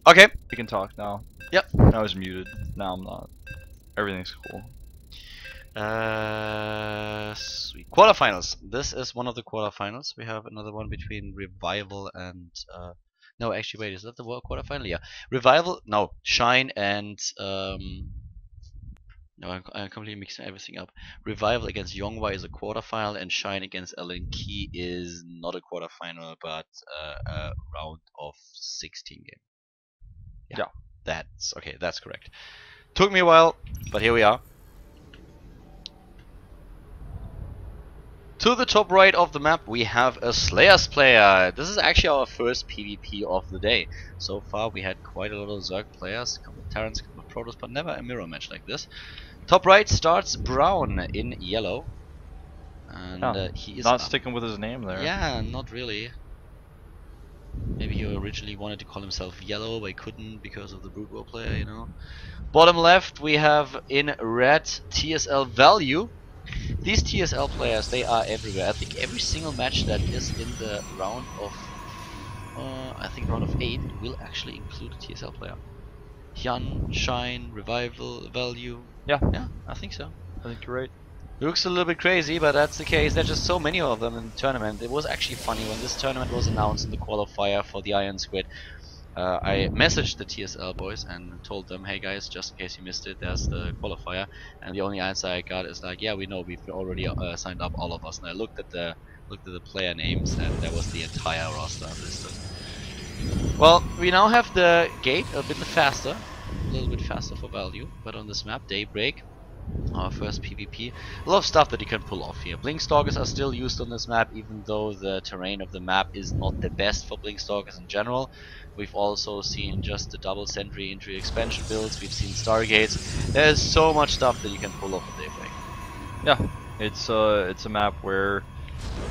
Okay. We can talk now. Yep. I was muted. Now I'm not. Everything's cool. Sweet. Quarterfinals. This is one of the quarterfinals. We have another one between Revival and no, actually, wait, is that the world quarterfinal? Yeah, Revival. No, Shine and no, I'm completely mixing everything up. Revival against Yongwei is a quarterfinal, and Shine against Ellen Key is not a quarterfinal, but a round of 16 game. Yeah, that's okay. That's correct. Took me a while, but here we are. To the top right of the map, we have a Slayers player. This is actually our first PvP of the day. So far, we had quite a lot of Zerg players, a couple of Terrans, a couple of Protoss, but never a mirror match like this. Top right starts Brown in yellow. And he is not sticking with his name there. Yeah, not really. Maybe he originally wanted to call himself Yellow, but he couldn't because of the Brood War player, you know. Bottom left, we have in red TSL Value. These TSL players, they are everywhere. I think every single match that is in the round of, round of 8 will actually include a TSL player. Hyun, Shine, Revival, Value. Yeah, I think so. I think you're right. Looks a little bit crazy, but that's the case. There's just so many of them in the tournament. It was actually funny when this tournament was announced in the qualifier for the Iron Squid. I messaged the TSL boys and told them, hey guys, just in case you missed it, there's the qualifier. And the only answer I got is like, yeah, we know, we've already signed up, all of us. And I looked at the player names, and there was the entire roster listed. Well, we now have the gate a bit faster, a little bit faster for Value, but on this map, Daybreak, our first PvP. A lot of stuff that you can pull off here. Blinkstalkers are still used on this map, even though the terrain of the map is not the best for Blinkstalkers in general. We've also seen just the double sentry into expansion builds. We've seen Stargates. There's so much stuff that you can pull off on Daybreak. Yeah, it's a map where,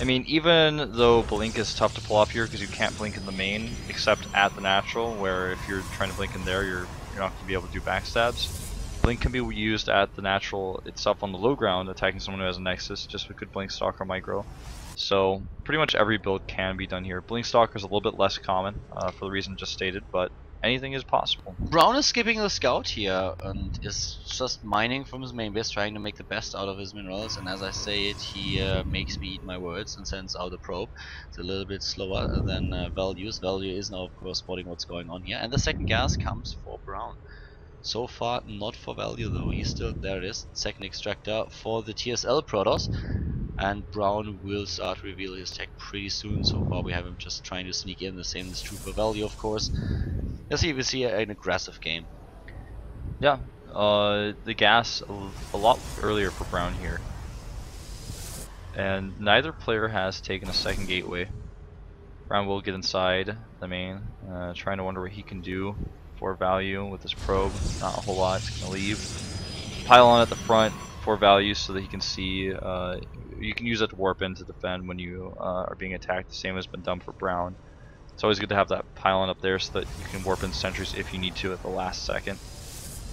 I mean, even though Blink is tough to pull off here because you can't blink in the main except at the natural, where if you're trying to blink in there, you're not going to be able to do backstabs. Blink can be used at the natural itself on the low ground, attacking someone who has a Nexus, just with good Blink Stalker micro. So pretty much every build can be done here. Blink Stalker is a little bit less common for the reason just stated, but anything is possible. Brown is skipping the scout here and is just mining from his main base, trying to make the best out of his minerals. And as I say it, he makes me eat my words and sends out a probe. It's a little bit slower than Values. Value is now, of course, spotting what's going on here. And the second gas comes for Brown. So far, not for Value though. He's still, there it is, second extractor for the TSL Protoss. And Brown will start to reveal his tech pretty soon. So far, we have him just trying to sneak in. The same is true for Value, of course. Let's see if we see an aggressive game. Yeah, the gas a lot earlier for Brown here. And neither player has taken a second gateway. Brown will get inside the main, trying to wonder what he can do for Value with his probe. Not a whole lot. It's going to leave. Pylon at the front for Value so that he can see. You can use it to warp in to defend when you are being attacked. The same has been done for Brown. It's always good to have that pylon up there so that you can warp in sentries if you need to at the last second.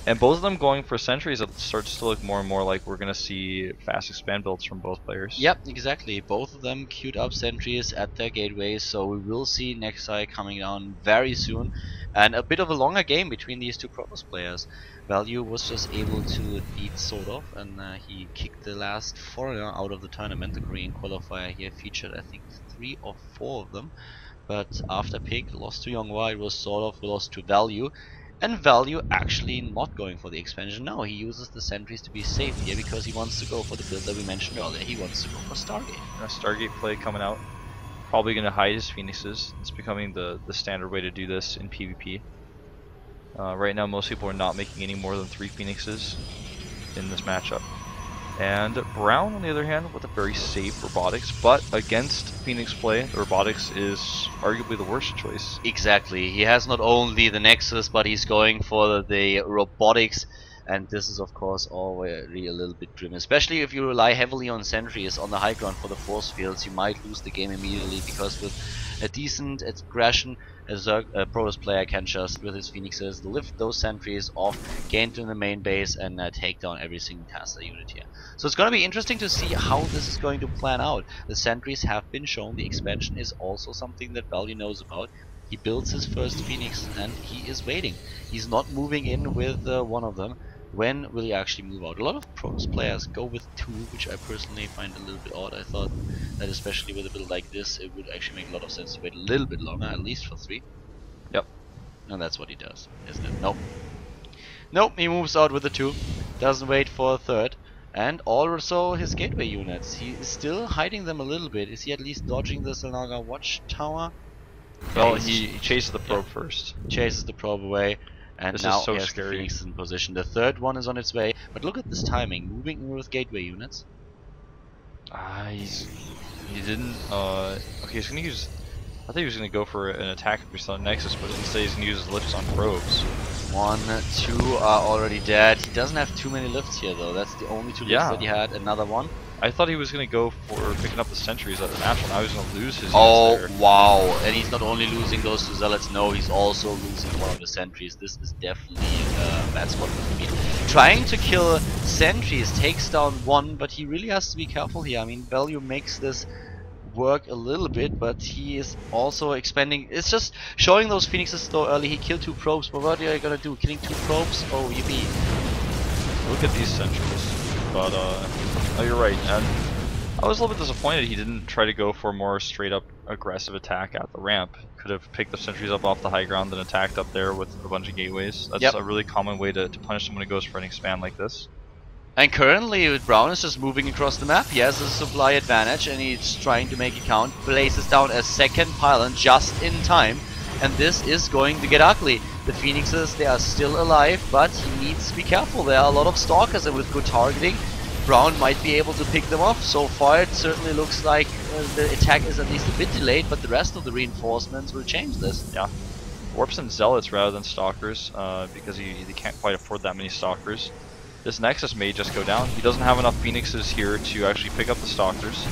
And both of them going for sentries, it starts to look more and more like we're going to see fast expand builds from both players. Yep, exactly. Both of them queued up sentries at their gateways, so we will see Nexi coming down very soon. And a bit of a longer game between these two Protoss players. Value was just able to beat sort of, and he kicked the last foreigner out of the tournament. The Korean qualifier here featured, I think, 3 or 4 of them. But after pick lost to Yonghwa, it was sort of lost to Value. And Value actually not going for the expansion. No, he uses the sentries to be safe here because he wants to go for the build that we mentioned earlier. He wants to go for Stargate. A Stargate play coming out. Probably going to hide his Phoenixes. It's becoming the standard way to do this in PvP. Right now most people are not making any more than 3 Phoenixes in this matchup. And Brown, on the other hand, with a very safe robotics, but against Phoenix play, the robotics is arguably the worst choice. Exactly. He has not only the Nexus, but he's going for the robotics, and this is of course already a little bit grim. Especially if you rely heavily on sentries on the high ground for the force fields, you might lose the game immediately, because with a decent aggression, a Protoss player can just, with his Phoenixes, lift those sentries off, gain to the main base, and take down every single caster unit here. So it's going to be interesting to see how this is going to plan out. The sentries have been shown, the expansion is also something that Value knows about. He builds his first Phoenix and he is waiting. He's not moving in with one of them. When will he actually move out? A lot of pros players go with 2, which I personally find a little bit odd. I thought that especially with a build like this, it would actually make a lot of sense to wait a little bit longer, at least for 3. Yep. And that's what he does, isn't it? Nope. Nope, he moves out with the 2. Doesn't wait for a 3rd. And also his gateway units. He is still hiding them a little bit. Is he at least dodging the Selnaga watchtower? Well, Yeah, he chases the probe first. Chases the probe away. And This now is so he has scary. the Phoenix in position. The 3rd one is on its way. But look at this timing. Moving in with gateway units. He didn't. Okay, he's gonna use. I thought he was gonna go for an attack based on Nexus, but instead he's gonna use his lifts on probes. 1, 2 are already dead. He doesn't have too many lifts here though. That's the only 2 lifts that he had. Another one. I thought he was gonna go for picking up the sentries at the natural. Now he's gonna lose his. Oh there. wow! And he's not only losing those 2 zealots. No, he's also losing one of the sentries. This is definitely a bad spot for me. Trying to kill sentries takes down 1, but he really has to be careful here. I mean, value makes this work a little bit, but he is also expanding. It's just showing those phoenixes so early. He killed 2 probes, but what are you gonna do? Killing 2 probes? Oh, yippee! Look at these sentries. But oh, you're right. And I was a little bit disappointed he didn't try to go for a more straight up aggressive attack at the ramp. Could have picked the sentries up off the high ground and attacked up there with a bunch of gateways. That's a really common way to punish someone who goes for an expand like this. And currently, Brown is just moving across the map. He has a supply advantage, and he's trying to make it count. Places down a 2nd pylon just in time, and this is going to get ugly. The Phoenixes, they are still alive, but he needs to be careful. There are a lot of stalkers, and with good targeting, Brown might be able to pick them off. So far, it certainly looks like the attack is at least a bit delayed, but the rest of the reinforcements will change this. Yeah. Warps and zealots rather than stalkers, because he can't quite afford that many stalkers. This Nexus may just go down. He doesn't have enough Phoenixes here to actually pick up the stalkers.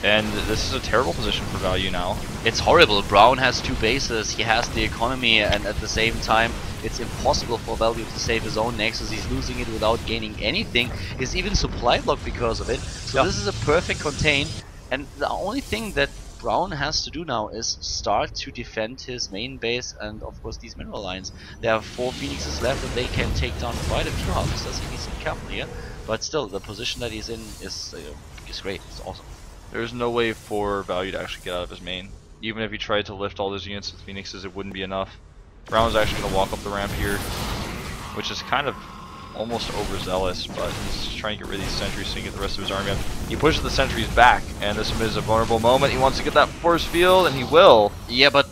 And this is a terrible position for value now. It's horrible. Brown has 2 bases, he has the economy, and at the same time it's impossible for value to save his own Nexus. He's losing it without gaining anything. He's even supply blocked because of it. So this is a perfect contain, and the only thing that Brown has to do now is start to defend his main base and of course these mineral lines. There are 4 Phoenixes left and they can take down quite a few harvesters. He needs to be careful here, but still the position that he's in is great. It's awesome. There's no way for value to actually get out of his main. Even if he tried to lift all those units with Phoenixes, it wouldn't be enough. Brown's actually going to walk up the ramp here, which is kind of almost overzealous, but he's just trying to get rid of these sentries so he can get the rest of his army up. He pushes the sentries back, and this is a vulnerable moment. He wants to get that force field, and he will. Yeah, but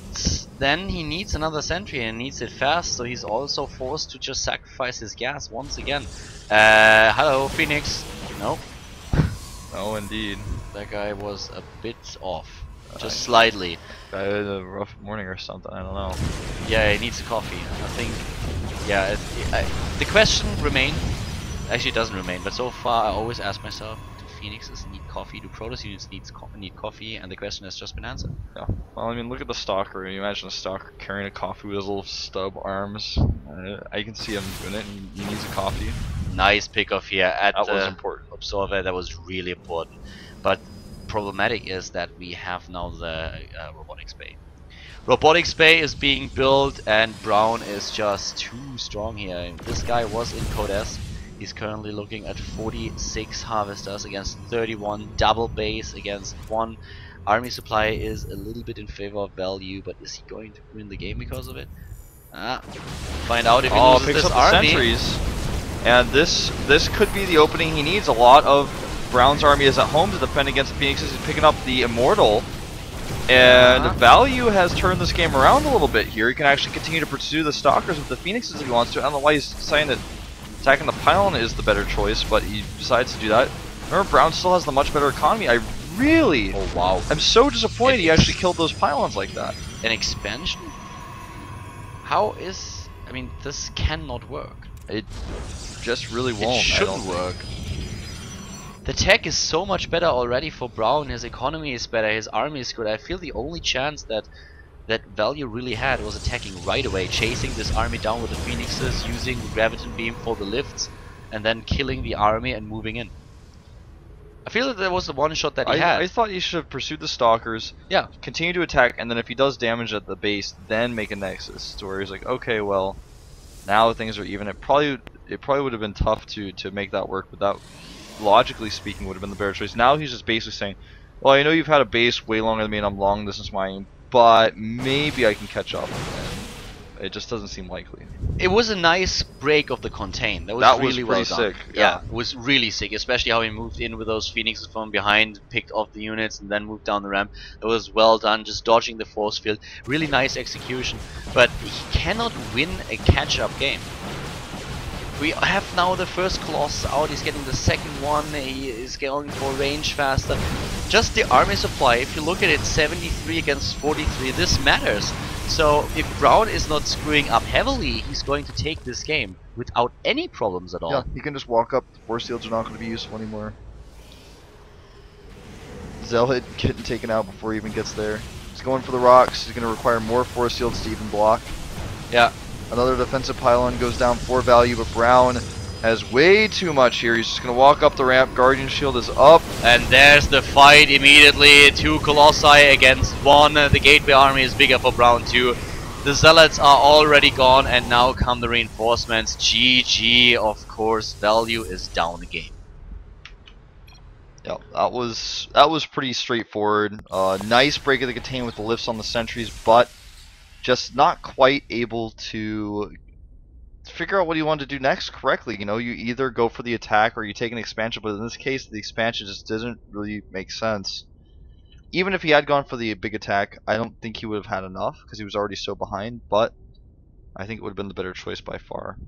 then he needs another sentry and needs it fast, so he's also forced to just sacrifice his gas once again. Hello, Phoenix. No. No, indeed. That guy was a bit off. Just slightly. Guy had a rough morning or something, I don't know. Yeah, he needs a coffee. I think, yeah, the question remains, actually it doesn't remain, but so far I always ask myself, do Phoenixes need coffee? Do Protoss units need coffee? And the question has just been answered. Yeah. Well, I mean, look at the Stalker. You imagine a Stalker carrying a coffee with his little stub arms. I can see him doing it, and he needs a coffee. Nice pickoff here at that was important. Observer. That was really important. But problematic is that we have now the robotics bay. Robotics bay is being built and Brown is just too strong here. This guy was in Code S. He's currently looking at 46 harvesters against 31, double base against 1. Army supply is a little bit in favor of value, but is he going to win the game because of it? Find out if he loses picks this up army. The sentries. And this could be the opening he needs. A lot of Brown's army is at home to defend against the Phoenixes. He's picking up the Immortal. And value has turned this game around a little bit here. He can actually continue to pursue the Stalkers with the Phoenixes if he wants to. I don't know why he's deciding that attacking the pylon is the better choice, but he decides to do that. Remember, Brown still has the much better economy. I really I'm so disappointed he actually killed those pylons like that. An expansion? How is... I mean, this cannot work. It just really won't. It shouldn't work. The tech is so much better already for Brown. His economy is better. His army is good. I feel the only chance that value really had was attacking right away, chasing this army down with the Phoenixes, using the Graviton Beam for the lifts, and then killing the army and moving in. I feel that there was the one shot that he I had. thought he should have pursued the stalkers, Yeah, continue to attack, and then if he does damage at the base, then make a nexus to where he's like, okay, well, now things are even. It probably would have been tough to make that work, but that, logically speaking, would have been the better choice. Now he's just basically saying, well, I know you've had a base way longer than me, and I'm long distance mining, but maybe I can catch up. And it just doesn't seem likely. it was a nice break of the contain. That was That was really well pretty done. sick. Yeah, it was really sick, especially how he moved in with those phoenixes from behind, picked off the units, and then moved down the ramp. That was well done, just dodging the force field. Really nice execution, but he cannot win a catch-up game. We have now the first Colossus out, he's getting the second one, he is going for range faster. Just the army supply, if you look at it, 73 against 43, this matters. So if Brown is not screwing up heavily, he's going to take this game without any problems at all. Yeah, he can just walk up. The force shields are not going to be useful anymore. Zealot getting taken out before he even gets there. He's going for the rocks. He's going to require more force shields to even block. Yeah. Another defensive pylon goes down 4 value, but Brown has way too much here. He's just going to walk up the ramp. Guardian shield is up. And there's the fight immediately. 2 Colossi against 1. The Gateway army is bigger for Brown too. The Zealots are already gone, and now come the reinforcements. GG, of course. Value is down again. Yeah, that was pretty straightforward. Nice break of the contain with the lifts on the sentries, but just not quite able to figure out what you want to do next correctly. You know, you either go for the attack or you take an expansion, but in this case, the expansion just doesn't really make sense. Even if he had gone for the big attack, I don't think he would have had enough because he was already so behind, but I think it would have been the better choice by far.